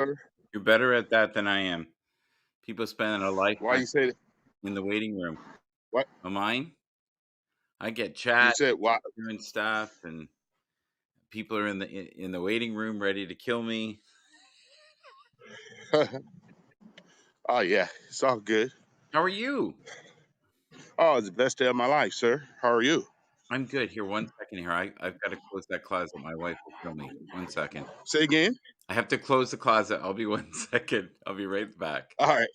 You're better at that than I am. People spend a Why lifetime you say that? in the waiting room. What Of mine, I get you chat, said? Why? doing stuff, and people are in the waiting room ready to kill me. Oh yeah, it's all good. How are you? Oh, it's the best day of my life, sir. How are you? I'm good. Here, 1 second here. I've got to close that closet. My wife will kill me. 1 second. Say again. I have to close the closet. I'll be 1 second. I'll be right back. All right.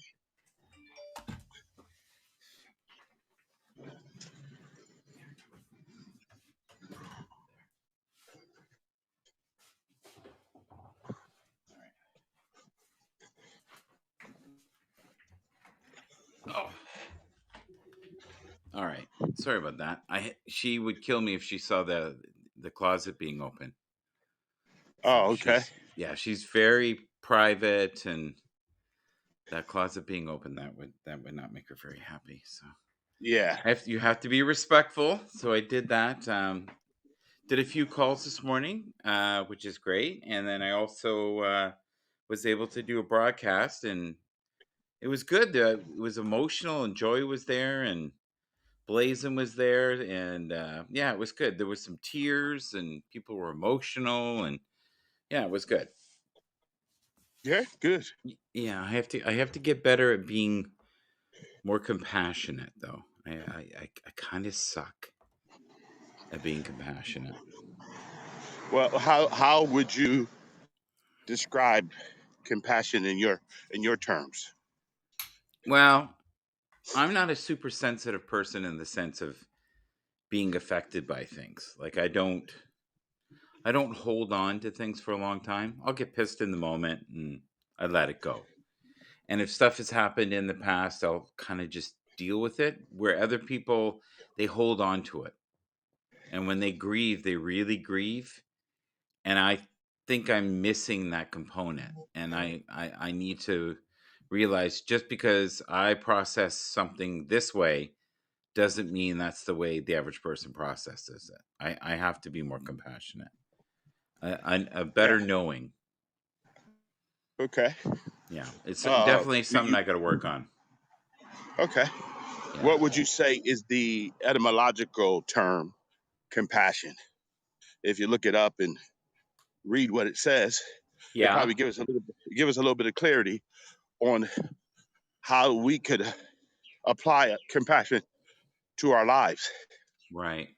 Oh, all right. Sorry about that. She would kill me if she saw the closet being open. So Oh, okay. she's very private, and that closet being open, that would not make her very happy. So Yeah. you have to be respectful. So I did that. Did a few calls this morning, which is great, and then I also was able to do a broadcast, and it was good. It was emotional, and Joy was there, and Blazon was there, and yeah, it was good. There was some tears, and people were emotional, and yeah, it was good. Yeah. Good. Yeah, I have to get better at being more compassionate, though. I kind of suck at being compassionate. Well, how would you describe compassion in your terms? Well, I'm not a super sensitive person in the sense of being affected by things. Like I don't hold on to things for a long time. I'll get pissed in the moment and I let it go. And if stuff has happened in the past, I'll kind of just deal with it. Where other people, they hold on to it. And when they grieve, they really grieve. And I think I'm missing that component. And I need to realize just because I process something this way doesn't mean that's the way the average person processes it. I have to be more compassionate. A Yeah. better knowing. Okay. Yeah, it's Uh, definitely do something you, I got to work on. okay. Yeah, What would you say is the etymological term compassion? If you look it up and read what it says, it yeah, probably give us a little bit of clarity on how we could apply compassion to our lives. right.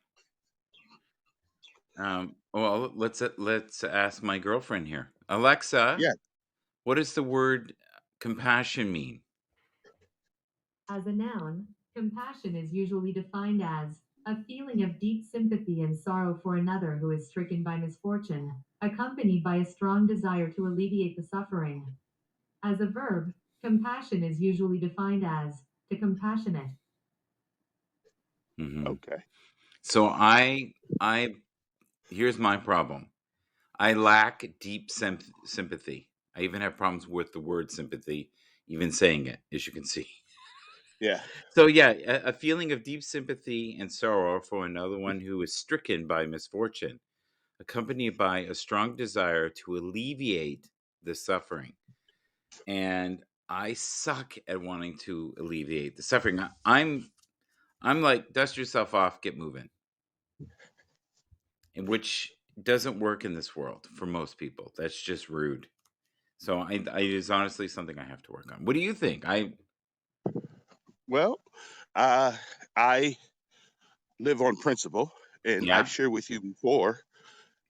Well, let's ask my girlfriend here, Alexa. Yeah. What does the word compassion mean? As a noun, compassion is usually defined as a feeling of deep sympathy and sorrow for another who is stricken by misfortune, accompanied by a strong desire to alleviate the suffering. As a verb, compassion is usually defined as to compassionate. Hmm. Okay. So I here's my problem. I lack deep sympathy. I even have problems with the word sympathy, even saying it, as you can see. Yeah. So yeah, a feeling of deep sympathy and sorrow for another one who is stricken by misfortune, accompanied by a strong desire to alleviate the suffering. And I suck at wanting to alleviate the suffering. I'm like, dust yourself off, get moving, and which doesn't work in this world for most people. That's just rude. So it is honestly something I have to work on. What do you think? Well, uh, I live on principle, and I've Yeah. shared with you before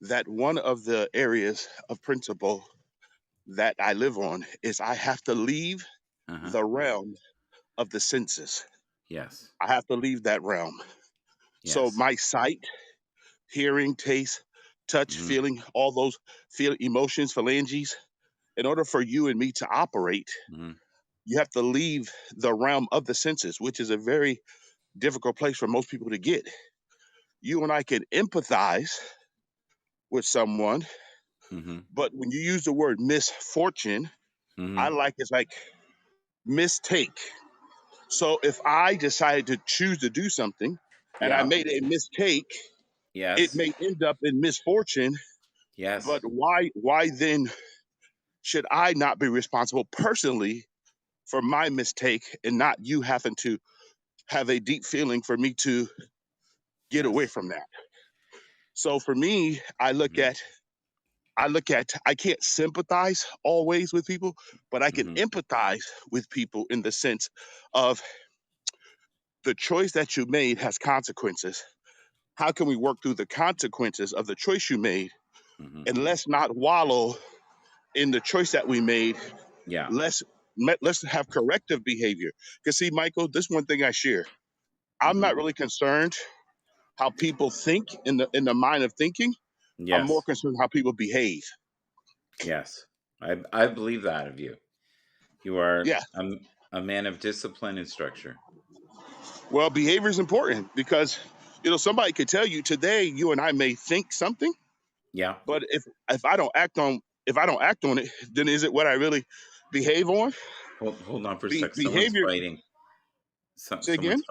that one of the areas of principle that I live on is I have to leave Uh huh. the realm of the senses. Yes. I have to leave that realm. So Yes. my sight, hearing, taste, touch, Hmm. feeling, all those feel emotions, phalanges, in order for you and me to operate, Hmm. you have to leave the realm of the senses, which is a very difficult place for most people to get. You and I can empathize with someone, Hmm. but when you use the word misfortune, I Hmm. like it's like mistake. So if I decided to choose to do something and I Yeah. made a mistake, it Yes. may end up in misfortune. But Yes. why then should I not be responsible personally for my mistake and not you having to have a deep feeling for me to get away Yes. from that? So for me, Mhm. I can't sympathize always with people, but I can Mhm. empathize with people in the sense of the choice that you made has consequences. How can we work through the consequences of the choice you made? Mhm. And let's not wallow in the choice that we made. Yeah. Let's let's have corrective behavior. Because see, Michael, this one thing I share. I'm Mhm. not really concerned how people think in the mind of thinking. I'm more Yes. concerned how people behave. Yes. I believe that of you. You are Yeah. a man of discipline and structure. Well, behavior is important because somebody could tell you today you and I may think something, Yeah. but if I don't act on it, then is it what I really behave on? Hold on for a sec. Someone's Behavior. fighting. Say again.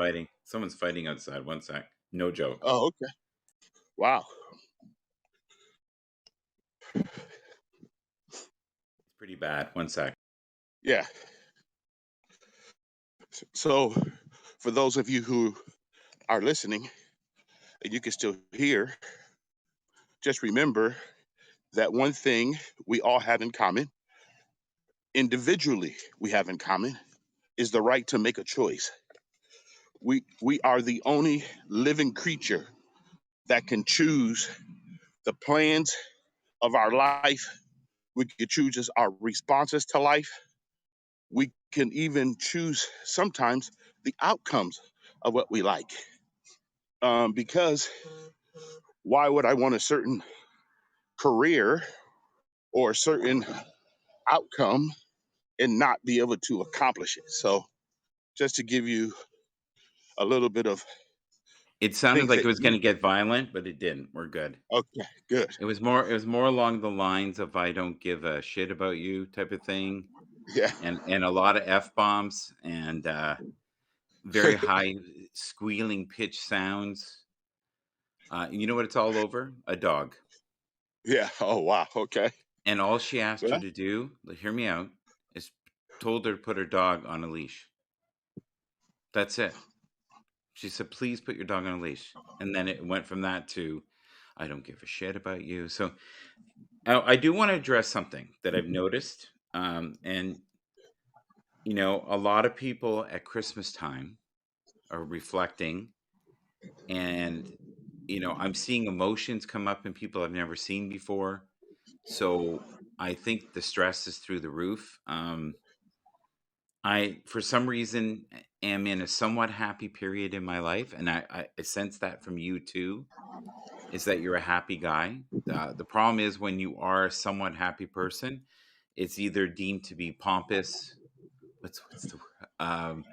Someone's fighting outside. One sec. No joke. Oh, okay. Wow. It's pretty bad. One sec. Yeah. So, for those of you who are listening and you can still hear, just remember that one thing we all have in common, individually, we have in common, is the right to make a choice. We are the only living creature that can choose the plans of our life. We can choose our responses to life. We can even choose sometimes the outcomes of what we like. Because why would I want a certain career or a certain outcome and not be able to accomplish it? So, just to give you a little bit of It sounded things like it that was going you, to get violent, but it didn't. We're good. okay, good. It was more along the lines of "I don't give a shit about you" type of thing, Yeah. and a lot of f bombs and very high squealing pitch sounds. You know what it's all over? A dog. Yeah. Oh, wow. Okay. And all she asked her Well, to do, hear me out, is told her to put her dog on a leash. That's it. She said, "Please put your dog on a leash." And then it went from that to, "I don't give a shit about you." So I do want to address something that I've noticed. And, a lot of people at Christmas time are reflecting, and, I'm seeing emotions come up in people I've never seen before. So I think the stress is through the roof. I, for some reason, am in a somewhat happy period in my life, and I sense that from you too. Is that you're a happy guy? The problem is when you are a somewhat happy person, it's either deemed to be pompous. What's the word?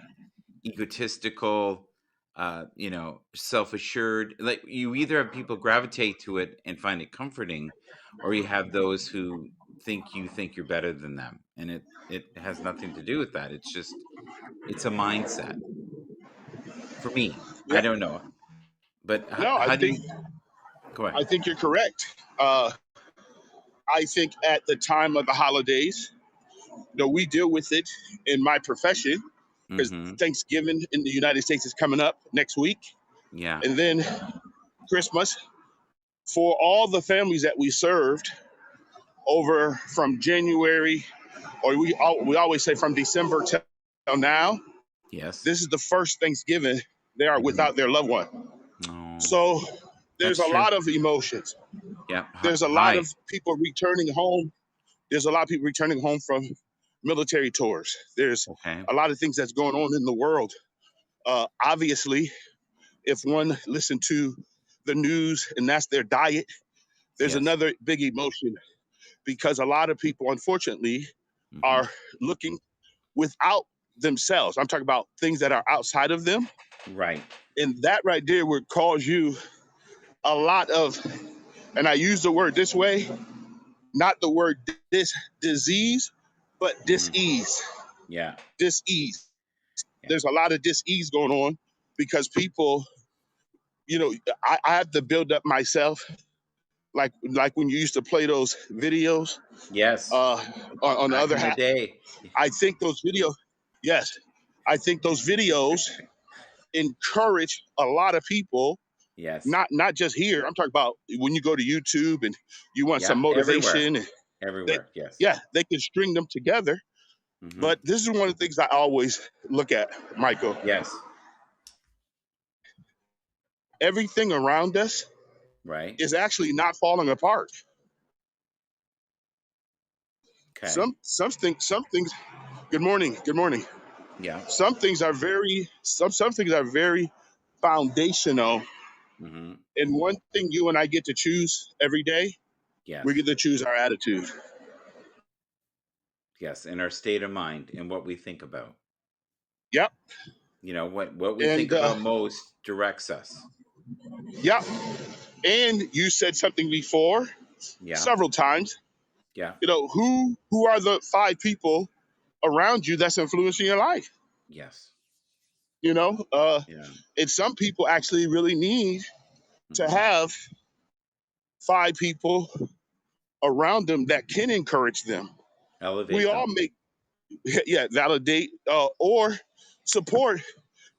Egotistical, self-assured. Like you either have people gravitate to it and find it comforting, or you have those who think you're better than them, and it has nothing to do with that. It's a mindset for me. I yeah. don't know, but No, how do you go ahead? I think you're correct. I think at the time of the holidays, we deal with it in my profession because Hmm. Thanksgiving in the United States is coming up next week, Yeah. and then Christmas. For all the families that we served over from January, or we always say from December till now, Yes. this is the first Thanksgiving they are Hmm. without their loved one. Oh, So there's that's a true. lot of emotions. Yeah. There's a lot Hi. of people returning home. There's a lot of people returning home from military tours. There's Okay. a lot of things that's going on in the world. Obviously, if one listen to the news and that's their diet, there's Yes. another big emotion because a lot of people, unfortunately, Hmm. are looking without themselves. I'm talking about things that are outside of them. Right. And that right there would cause you a lot of, and I use the word this way, not the word this disease, but Hmm. dis-ease. Yeah. Dis-ease. Yeah. There's a lot of dis-ease going on because people, I have to build up myself like when you used to play those videos Yes. on the Back other in the half. day. I think those videos, yes, I think those videos encourage a lot of people. Yes. Not just here. I'm talking about when you go to YouTube and you want some Yeah. Everywhere. motivation. They, Everywhere. Yes. yeah, they can string them together. Mm-hmm. But this is one of the things I always look at, Michael. Yes. Everything around us Right. is actually not falling apart. Okay. Some things. Good morning. Good morning. Yeah. Some things are some things are very foundational. Mm-hmm. And one thing you and I get to choose every day, we Yes. get to choose our attitude. Yes. And our state of mind and what we think about. Yep. You know, what we think And about most directs us. yep. And you said something before, Yeah. several times. Yeah. You know, who are the 5 people around you that's influencing your life? Yes. You know, Yeah. and some people actually really need to Mm-hmm. have 5 people around them that can encourage them. We Elevate all them. make, yeah, validate or support,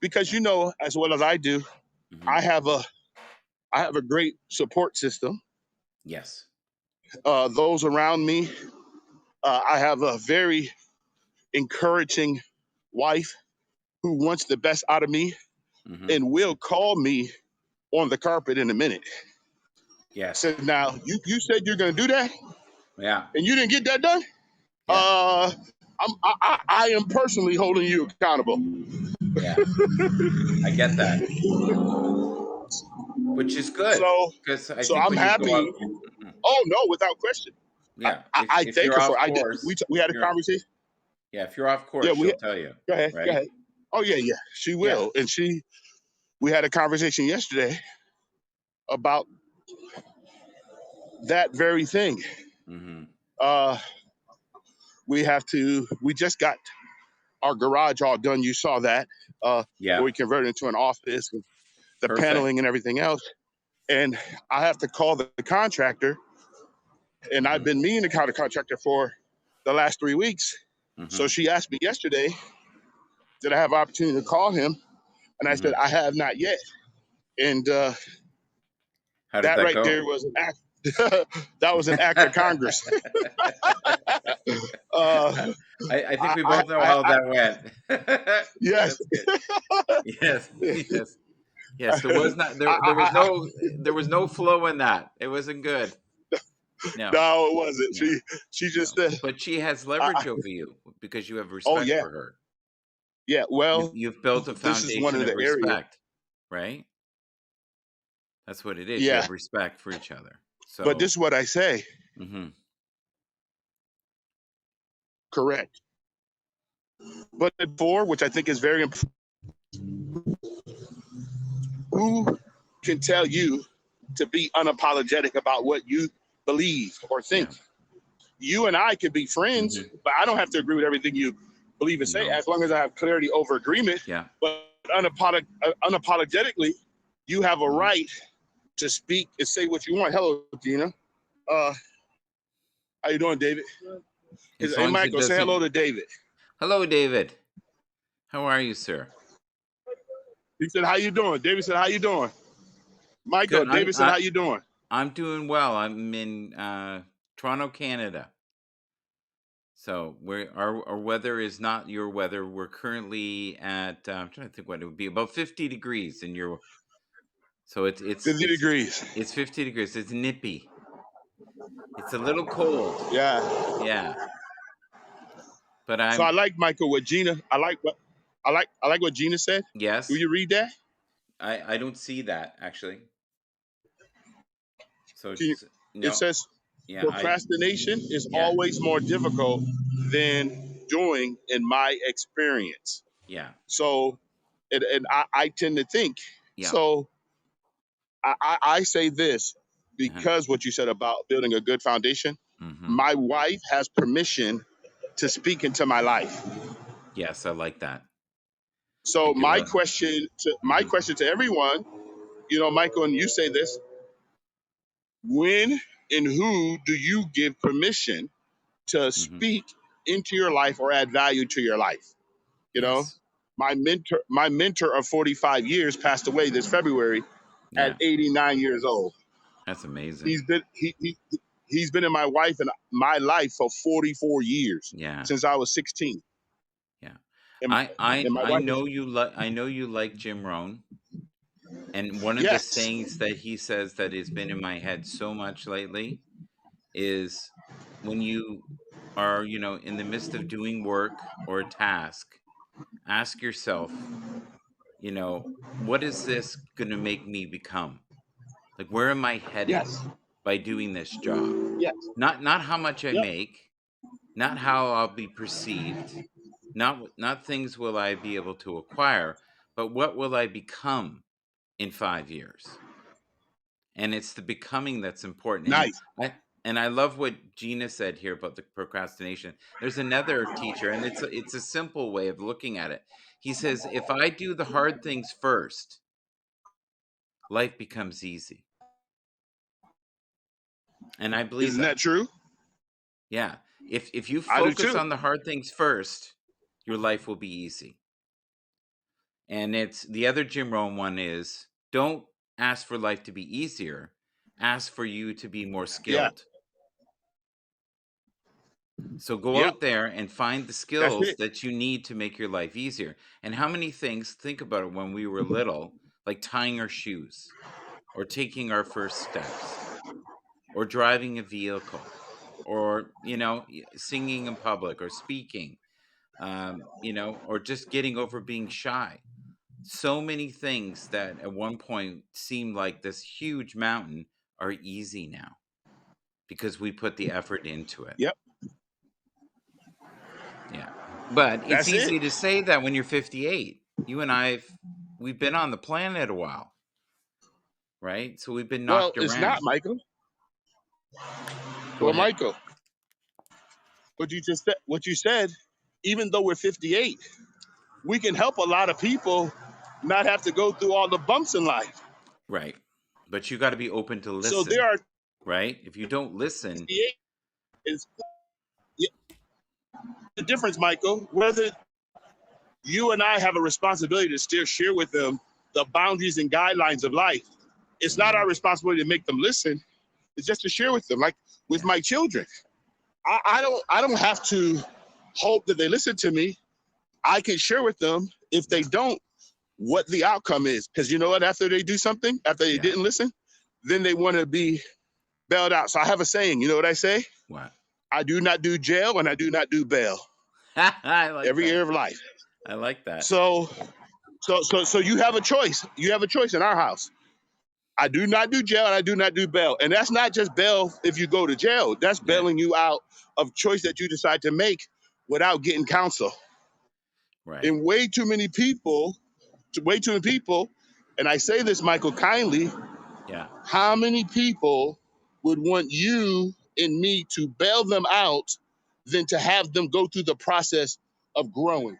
because you know as well as I do, Mm-hmm. I have a great support system. Yes. Those around me, I have a very encouraging wife who wants the best out of me Mm-hmm. and will call me on the carpet in a minute. Yes. Said, now you said you're going to do that Yeah. and you didn't get that done. Yeah. I am personally holding you accountable. Yeah. I get that. Which is good So because I so think I'm when you go happy. out, mhm, Oh no, without question. yeah, I if thank you're her for off it. I did. course, We if had a you're conversation. yeah, if you're off Yeah, course, we she'll tell you, go ahead. Go right? ahead. Oh yeah. She Yeah. will. And we had a conversation yesterday about that very thing. Mm-hmm. Uh, we just got our garage all done. You saw that. Yeah. We converted into an office with the paneling Perfect. and everything else. And I have to call the contractor. And I've Mm-hmm. been meaning to call the contractor for the last 3 weeks. So Mm-hmm. she asked me yesterday, did I have an opportunity to call him? And I Mm-hmm. said, I have not yet. And How did that that right go? there was an act. That was an act of Congress. uh, I think we I, both know how that went. yes. That's good. Yes. Yes. Yes. There was not there. There was I, no. There was no flow in that. It wasn't good. No. no, it wasn't. No. She just No. said, But she has I, leverage over you because you have oh respect yeah, for her. yeah. Well, You've built a this is one foundation of of the areas. respect, right? That's what it is. You Yeah, have respect for each other. but this So, is what I say. mhm, Correct. But for which I think is very important, who can tell you to be unapologetic about what you believe or think? yeah, You and I could be friends, hmm, but I don't have to agree with everything you believe and say, no, as long as I have clarity over agreement. yeah, But unapologetically, you have a hmm. right to speak and say what you want. Hello, Gina. Uh, how you doing, David? As Hey, long as it Michael, say hello doesn't. to David. Hello, David. How are you, sir? He said, "How you doing?" David said, "How you doing?" Michael, Good. David said, "How you doing?" I'm doing well. I'm in Toronto, Canada. So our weather is not your weather. We're currently at I'm trying to think what it would be about 50 degrees in your. So 50 degrees. it's 50 degrees. It's nippy. It's a little cold. Yeah. Yeah. But So I I'm like Michael what Gina. I like what Gina said. Do yes. you read that? I don't see that actually. So Can you, it no. says Yeah, I procrastination is yeah. always more difficult than doing, in my experience. Yeah. So, and I tend to think. Yeah. So I say this Uh-huh. because what you said about building a good foundation. Mhm. My wife has permission to speak into my life. Yes, I like that. I So do. my Mhm. question to everyone, you know, Michael, and you say this, When and who do you give permission to Hmm. speak into your life or add value to your life? You know, Yes. my mentor of 45 years passed away this February at Yeah. 89 years old. That's amazing. He's been in my wife and my life for 44 years Yeah. since I was 16. Yeah. And, I I and my I wife is, know you like Jim Rohn, and one of the yes, sayings that he says that has been in my head so much lately is when you are, in the midst of doing work or a task, ask yourself, what is this going to make me become? Like, where am I headed yes, by doing this job? yes, Not how much I yep, make, not how I'll be perceived, not things will I be able to acquire, but what will I become in 5 years? And it's the becoming that's important. nice. I love what Gina said here about the procrastination. There's another teacher, and it's a simple way of looking at it. He says, if I do the hard things first, life becomes easy. And I believe Isn't that that. true? Yeah. If you I do focus too. on the hard things first, your life will be easy. And it's the other Jim Rohn one is, don't ask for life to be easier, ask for you to be more Yeah, skilled. So go yep, out there and find the that's skills it. that you need to make your life easier. And how many things, think about it, when we were little, like tying our shoes or taking our first steps or driving a vehicle or, singing in public or speaking, or just getting over being shy. So many things that at one point seemed like this huge mountain are easy now because we put the effort into it. Yep, Yeah. But it's that's it. easy to say that when you're 58. You and we've been on the planet a while, right? So we've been Well, knocked it's not, around. Michael. Go Well, ahead. Michael, what you said, even though we're 58, we can help a lot of people not have to go through all the bumps in life. Right. But you got to be open to So there listen, are right? If you don't listen, 58 is the difference, Michael. Whether you and I have a responsibility to still share with them the boundaries and guidelines of life, it's not mm, our responsibility to make them listen. It's just to share with them, like with yeah, my children. I don't have to hope that they listen to me. I can share with them if they yeah, don't what the outcome is. Because you know what? After they do something, after they yeah. didn't listen, then they want to be bailed out. So I have a saying. You know what I say? What? I do not do jail and I do not do bail. I like Every area that. of life. I like that. So so you have a choice. You have a choice in our house. I do not do jail and I do not do bail. And that's not just bail if you go to jail. That's Yeah, bailing you out of choice that you decide to make without getting counsel. right. And way too many people, and I say this, Michael, kindly, Yeah, how many people would want you and me to bail them out than to have them go through the process of growing?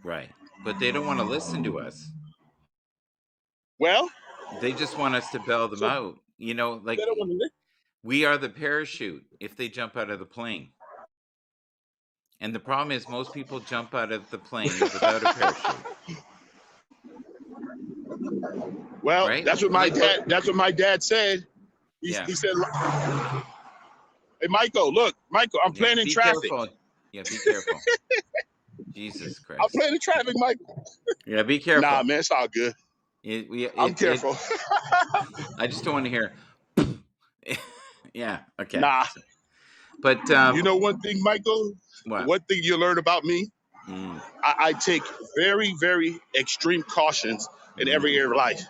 right. But they don't want to listen to us. Well, They just want us to bail them so out. they Like, don't want to listen. we are the parachute if they jump out of the plane. And the problem is most people jump out of the plane without a parachute, Well, right? Like, that's what my dad said. yeah, He said, "Hey, Michael, look, Michael, I'm yeah. playing in Be traffic. careful. Yeah, be careful. Jesus I'm Christ. playing in traffic, Michael." Yeah, be Nah, careful. man, it's all good. I'm It careful. I just don't want to hear. Yeah. Okay. Nah, But you know one thing, Michael. what? One thing you learn about me, Mm, I take very, very extreme cautions in every mm, area of life.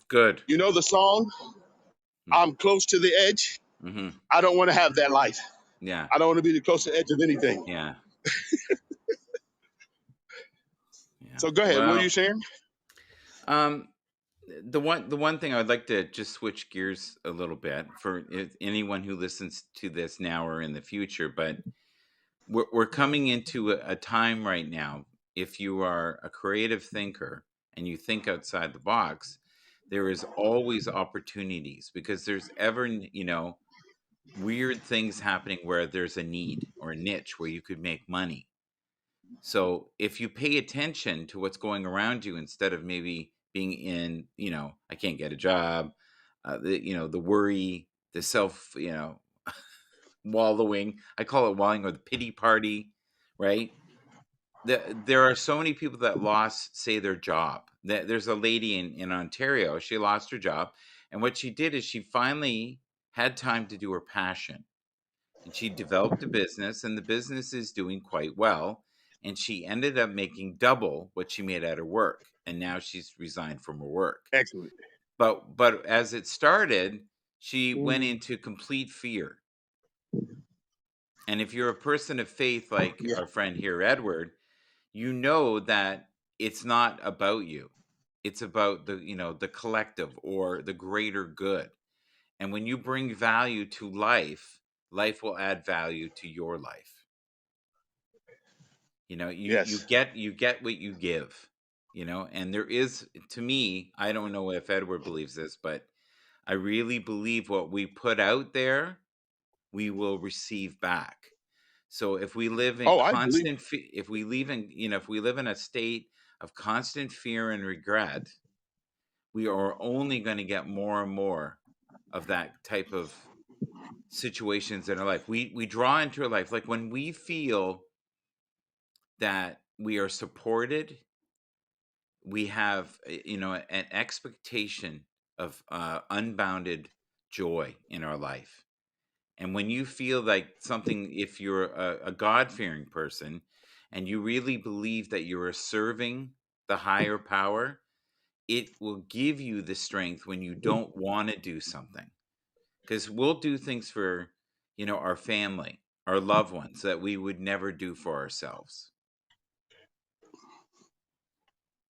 good. You know the song, Mm, I'm close to the edge? mm-hmm. I don't want to have that life. Yeah. I don't want to be the closest edge of anything. Yeah. Yeah. So go ahead. What are you Well, saying? um, the one thing I'd like to just switch gears a little bit for anyone who listens to this now or in the future, but we're coming into a time right now. If you are a creative thinker and you think outside the box, there is always opportunities because there's ever, weird things happening where there's a need or a niche where you could make money. So if you pay attention to what's going around you instead of maybe being in, I can't get a job, the worry, the self, wallowing. I call it wallowing or the pity party, right? There are so many people that lost, say, their job. There's a lady in Ontario. She lost her job, and what she did is she finally had time to do her passion, and she developed a business, and the business is doing quite well. And she ended up making double what she made at her work, and now she's resigned from her work. Excellent. But as it started, she went into complete fear. And if you're a person of faith, like Yeah. our friend here, Edward, you know that it's not about you. It's about the collective or the greater good. And when you bring value to life, life will add value to your life. You Yes. get what you give, and there is, to me, I don't know if Edward believes this, but I really believe what we put out there, we will receive back. So if we live in Oh, I believe. constant if we live in if we live in a state of constant fear and regret, we are only going to get more and more of that type of situations in our life. We draw into our life, like when we feel that we are supported, we have an expectation of unbounded joy in our life. And when you feel like something, if you're a God-fearing person and you really believe that you're serving the higher power, it will give you the strength when you don't want to do something. Because we'll do things for, our family, our loved ones that we would never do for ourselves.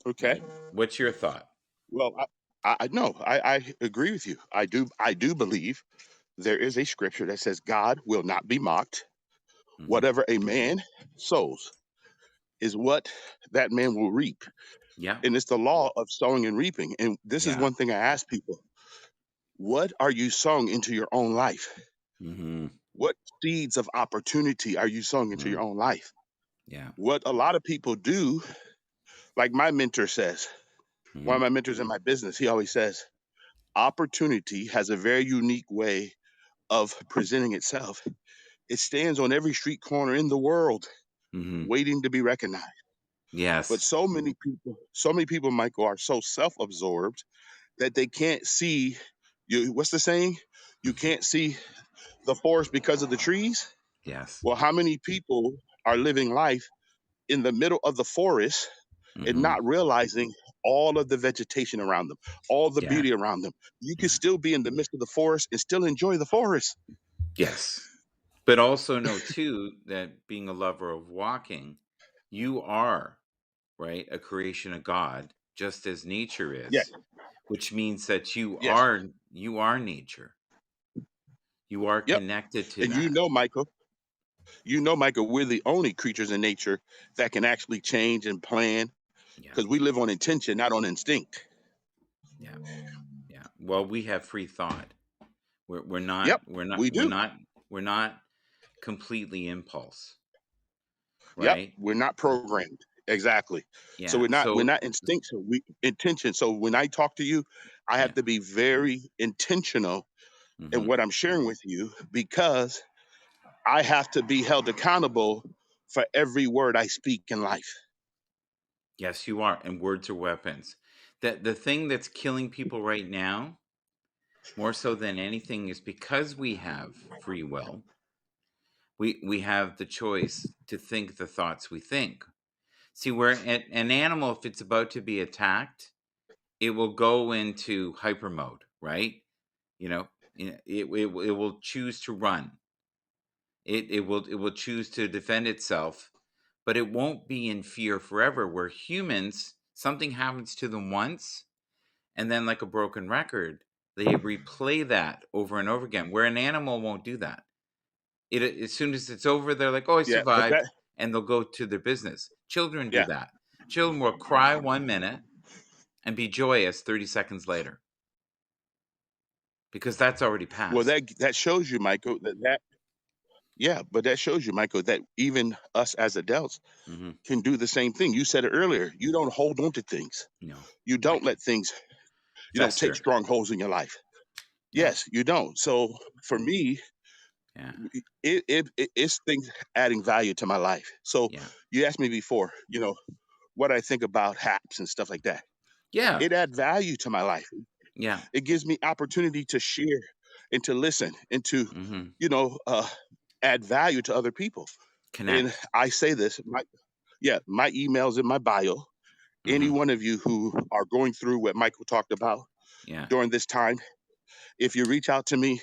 Okay. Right? What's your thought? Well, I no, I agree with you. I do believe there is a scripture that says God will not be mocked. Hmm. Whatever a man sows is what that man will reap. Yeah. And it's the law of sowing and reaping. And this is Yeah. one thing I ask people: what are you sowing into your own life? Hmm. What seeds of opportunity are you sowing into your Hmm. own life? Yeah. What a lot of people do, like my mentor says, one of Hmm. my mentors in my business, he always says, opportunity has a very unique way of presenting itself. It stands on every street corner in the world Hmm. waiting to be recognized. But Yes. so many people, Michael, are so self-absorbed that they can't see you. What's the saying? You can't see the forest because of the trees. Yes. Well, how many people are living life in the middle of the forest and Hmm. not realizing all of the vegetation around them, all the Yeah. beauty around them? You can Yeah. still be in the midst of the forest and still enjoy the forest. Yes. But also know too that being a lover of walking, you are, right, a creation of God, just as nature Yes, is, which means that yes, you are nature. You are yep. connected to And that. Michael, we're the only creatures in nature that can actually change and plan Yeah. because we live on intention, not on instinct. Yeah. Yeah. Well, we have free thought. We're Yep, not we're not we we're do. not we're not completely impulse, Yep, right? we're not programmed. Exactly. So Yeah. we're not instinctual. We intention. So when I talk to you, I have Yeah. to be very intentional in Hmm. what I'm sharing with you because I have to be held accountable for every word I speak in life. Yes, you are. And words are weapons. That the thing that's killing people right now, more so than anything, is because we have free will. We have the choice to think the thoughts we think. See, where an animal, if it's about to be attacked, it will go into hyper mode, right? It will choose to run. It will choose to defend itself, but it won't be in fear forever. Where humans, something happens to them once, and then like a broken record, they replay that over and over again. Where an animal won't do that. It as soon as it's over, they're like, "Oh, I Yeah, but survived," and they'll go to their business. Children do yeah, that. Children will cry 1 minute and be joyous 30 seconds later. because that's already Well, passed. that shows you, Michael, that yeah, but that shows you, Michael, that even us as adults Hmm. can do the same thing. You said it earlier. You don't hold on to things. No, You don't right. let things, take Fester. strongholds in your life. Yeah, Yes, you don't. So for me, yeah, it's things adding value to my life. So yeah, you asked me before, what I think about haps and stuff like that. yeah, It add value to my life. yeah. It gives me opportunity to share and to listen and to, Hmm. you know, uh, add value to other people. And Connect. I say this, my email's in my bio. Any Hmm. one of you who are going through what Michael talked about Yeah, during this time, if you reach out to me,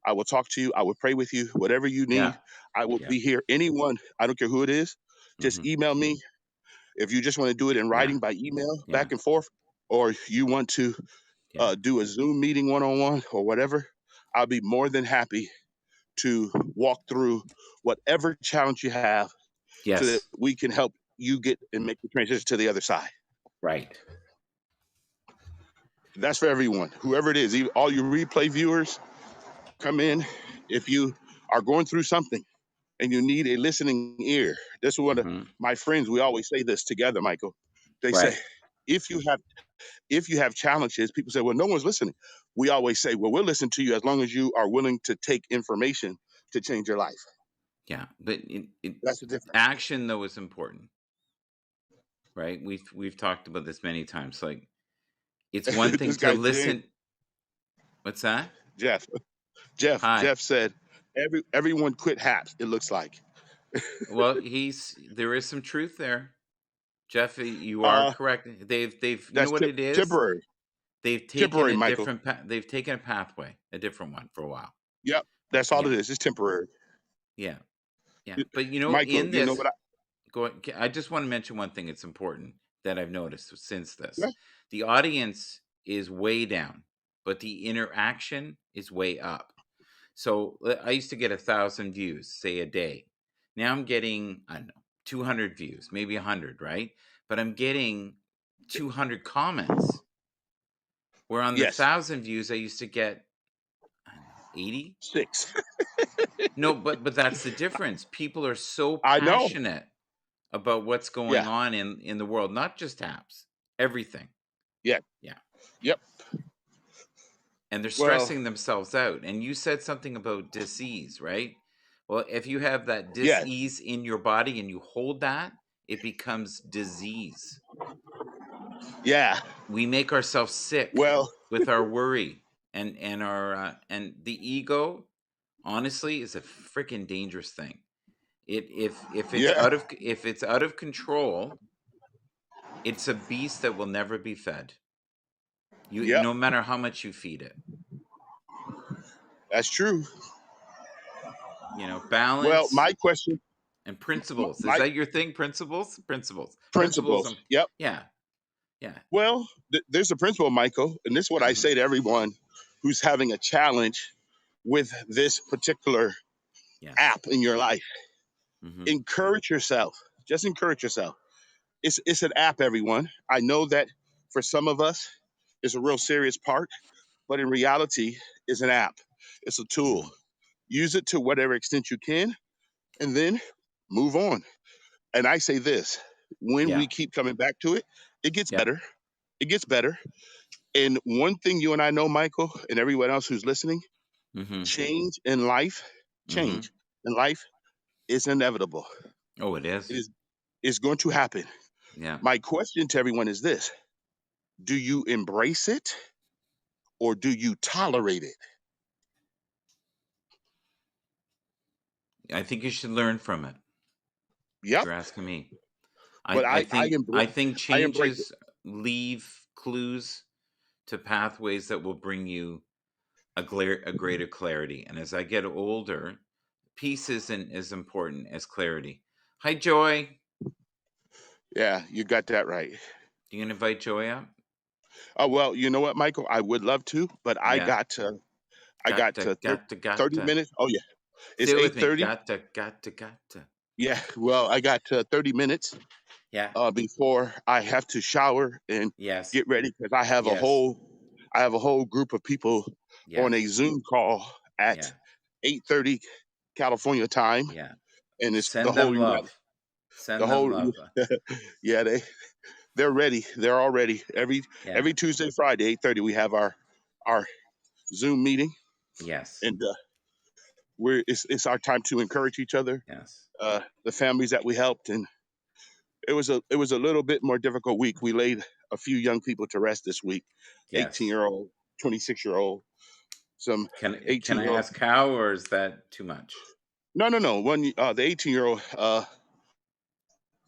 I will talk to you. I will pray with you. Whatever you yeah, need, I will yeah. be here. Anyone, I don't care who it is, just Hmm. email me. If you just want to do it in Yeah, writing by email, yeah, back and forth, or you want to yeah. do a Zoom meeting one on one or whatever, I'll be more than happy to walk through whatever challenge you have so that Yes, we can help you get and make the transition to the other side. right. That's for everyone, whoever it is, even all your replay viewers, come in. If you are going through something and you need a listening ear, this is one of Hmm. my friends, we always say this together, Michael. They say, Right. if you have challenges, people say, well, no one's listening. We always say, well, we'll listen to you as long as you are willing to take information to change your life. Yeah, but That's the difference. action though is important, right? We've talked about this many times. Like, it's one thing This to guy, James, listen. What's that? Jeff, Jeff, Hi. Jeff said, everyone quit HAPS, it looks like. Well, there is some truth there. Jeff, you are Uh, correct. They've you know that's what it is? temporary, They've taken temporary, a Michael. they've taken a pathway, a different one for a while. Yep, that's all Yeah. it is. It's temporary. Yeah. Yeah. Y- But Michael, in you know this, what? I just want to mention one thing. It's important that I've noticed since this. Yeah, The audience is way down, but the interaction is way up. So I used to get 1,000 views, say a day. Now I'm getting, I don't know, 200 views, maybe 100, right? But I'm getting 200 comments. Where on the yes, 1,000 views, I used to get, I don't know, 80. 6. No, but that's the difference. People are so I know. passionate about what's going Yeah, on in the world, not just apps, everything. yeah, Yeah. yep. And they're Well, stressing themselves out. And you said something about disease, right? Well, if you have that yeah, disease in your body and you hold that, it becomes disease. yeah. We make ourselves sick Well, with our worry and our and the ego. Honestly, is a freaking dangerous thing. yeah, If it's out of control, it's a beast that will never be fed. yep. No matter how much you feed it. That's true. Well, Balance my question, and principles. Is my that your thing? Principles? Principles. Principles. principles. Yep. Yeah. Yeah. Well, there's a principle, Michael, and this is what I Hmm. say to everyone who's having a challenge with this particular Yes. app in your life. Hmm. Encourage yourself. Just encourage yourself. It's an app, everyone. I know that for some of us, it's a real serious part, but in reality, it's an app. It's a tool. Hmm. Use it to whatever extent you can, and then move on. And I say this: when Yeah. we keep coming back to it, it gets Yeah. better. It gets better. And one thing you and I know, Michael, and everyone else who's listening, Hmm. change in life, Hmm. change in life is inevitable. Oh, it It is. is going to happen. Yeah. My question to everyone is this: do you embrace it or do you tolerate it? I think you should learn from it. If Yep. you're asking me, But I think I embrace it. changes leave clues to pathways that will bring you a greater clarity. And as I get older, peace isn't as important as clarity. Hi, Joy. Yeah, you got that right. You gonna invite Joy up? Oh well, you know what, Michael? I would love to, but Yeah. I got to 30 Gotta. minutes. Oh yeah. Say It's it with me. 8:30. Gotta. Yeah, well, I got 30 minutes Yeah. before I have to shower and Yes. get ready because Yes. I have a whole group of people Yeah. on a Zoom call Yeah. at 8:30 California time, Yeah. and it's the Send whole them United, love. the Send them whole love. yeah, they're ready. They're all ready. Yeah. Every Tuesday, Friday, 8:30, we have our Zoom meeting, Yes. and it's our time to encourage each other, Yes. the families that we helped, and it was a little bit more difficult week. We laid a few young people to rest this week. Yes. 18-year-old, 26-year-old, some Can I 18-year-old. ask how, or is that too much? No. The 18-year-old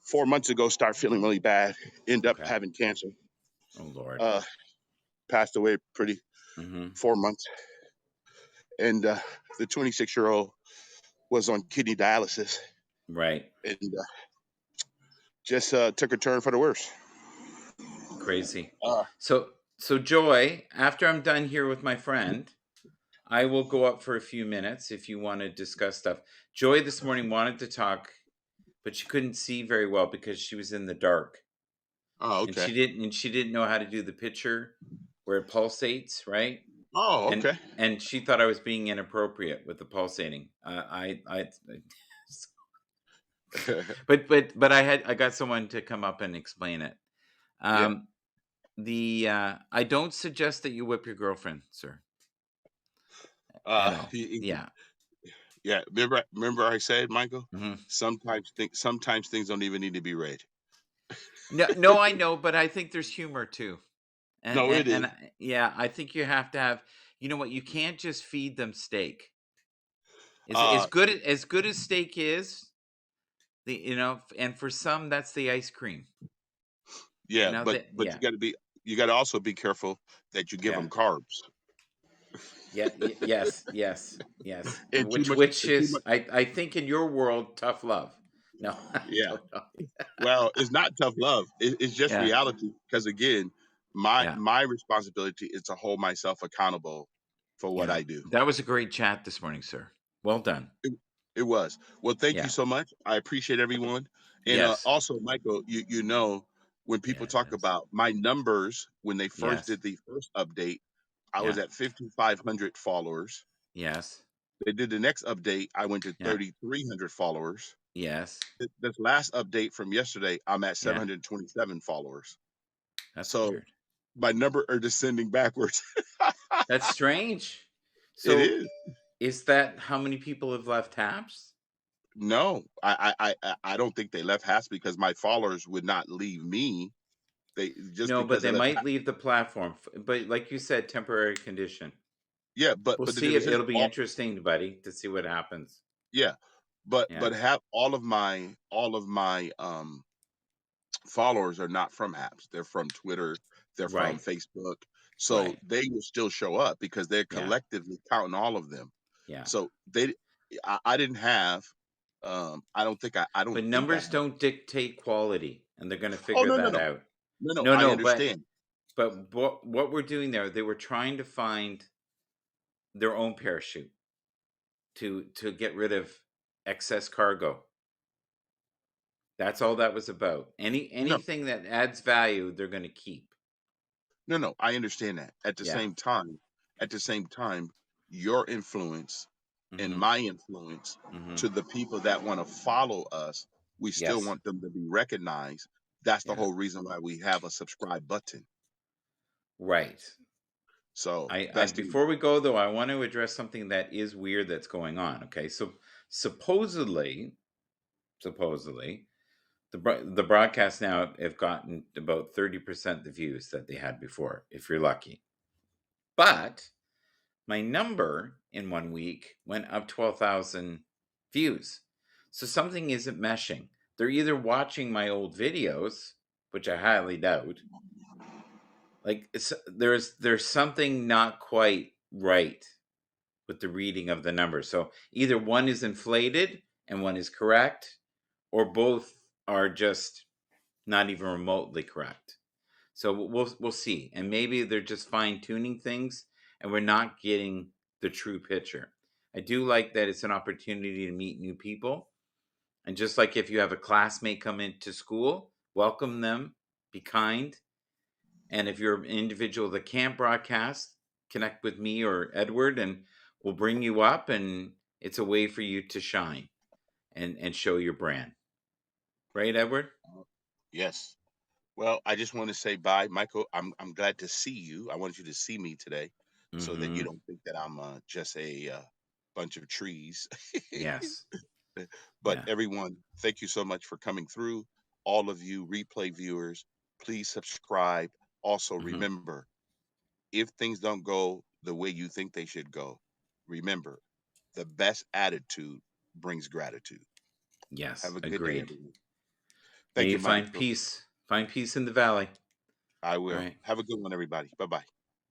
4 months ago started feeling really bad. Ended up Okay. having cancer. Oh Lord. Uh, Passed away pretty Mm-hmm. 4 months. And the 26-year-old was on kidney dialysis Right. and just took a turn for the worse. Crazy. Uh, So Joy, after I'm done here with my friend, I will go up for a few minutes if you want to discuss stuff. Joy this morning wanted to talk, but she couldn't see very well because she was in the dark. oh, And okay. she didn't know how to do the picture where it pulsates, right? Oh, And okay. and she thought I was being inappropriate with the pulsating. But I got someone to come up and explain it. Yeah. Um, the I don't suggest that you whip your girlfriend, sir, at all. Yeah. Yeah. Remember I said, Michael, Hmm. sometimes things don't even need to be read. No, no, I know, but I think there's humor too. And No, and it is. and yeah, I think you have to have. You know what? You can't just feed them steak. As Uh, good as steak is, and for some that's the ice cream. yeah, but Yeah, you got to also be careful that you give yeah, them carbs. yeah, yes, yes, yes. And too much, Which and too is, much. I think in your world, tough love. No, I Yeah. don't know. Well, it's not tough love. It's just Yeah, reality. Because again, my yeah, my responsibility is to hold myself accountable for what yeah. I do. That was a great chat this morning, sir. Well done. It, it was. Well, thank you Yeah. so much. I appreciate everyone. And Yes. also, Michael, when people talk Yes. about my numbers when they first Yes. did the first update, I was Yeah. at 5,500 followers. Yes. They did the next update, I went to Yeah. 3,300 followers. Yes. This last update from yesterday, I'm at Yeah. 727 followers. That's So weird. my number are descending backwards. That's strange. It So, is. is that how many people have left tabs? No, I don't think they left Hats because my followers would not leave me. They just No, but because they they left. might leave the platform. But like you said, temporary condition. Yeah, We'll but the see. difference is It'll be all. interesting, buddy, to see what happens. Yeah, but Yeah. have all of my followers are not from apps. They're from Twitter. They're from Right. Facebook. So Right. they will still show up because they're Yeah. collectively counting all of them. Yeah. So I didn't have. I don't But think I numbers have. don't dictate quality, and they're going to Oh, figure no, no, that no, out. no. No, I no, understand. but what we're doing there, they were trying to find their own parachute to get rid of excess cargo. That's all that was about. No, Anything that adds value, they're going to keep. no. I understand that. Yeah. At the same time, your influence and Mhm. my influence Mhm. to the people that want to follow us, we still Yes. want them to be recognized. That's the Yeah. whole reason why we have a subscribe button. Right. So I that's the before we go though, I want to address something that is weird that's going on. Okay, so supposedly, the broadcasts now have gotten about 30% the views that they had before, if you're lucky. But my number in 1 week went up 12,000 views. So something isn't meshing. They're either watching my old videos, which I highly doubt. Like there's something not quite right with the reading of the numbers. So either one is inflated and one is correct, or both are just not even remotely correct. So we'll see, and maybe they're just fine tuning things, and we're not getting the true picture. I do like that it's an opportunity to meet new people, and just like if you have a classmate come into school, welcome them, be kind, and if you're an individual that can't broadcast, connect with me or Edward, and we'll bring you up, and it's a way for you to shine and show your brand. Right, Edward? Yes. Well, I just want to say bye, Michael. I'm glad to see you. I want you to see me today, so that you Mm-hmm. don't think that I'm just a bunch of trees. Yes. But Yeah. everyone, thank you so much for coming through. All of you replay viewers, please subscribe. Also, Mm-hmm. remember, if things don't go the way you think they should go, remember, the best attitude brings gratitude. Yes. Have a good day, Agreed. everyone. May Thank you you, find Michael. peace. Find peace in the valley. I All will. right. Have a good one, everybody. Bye bye.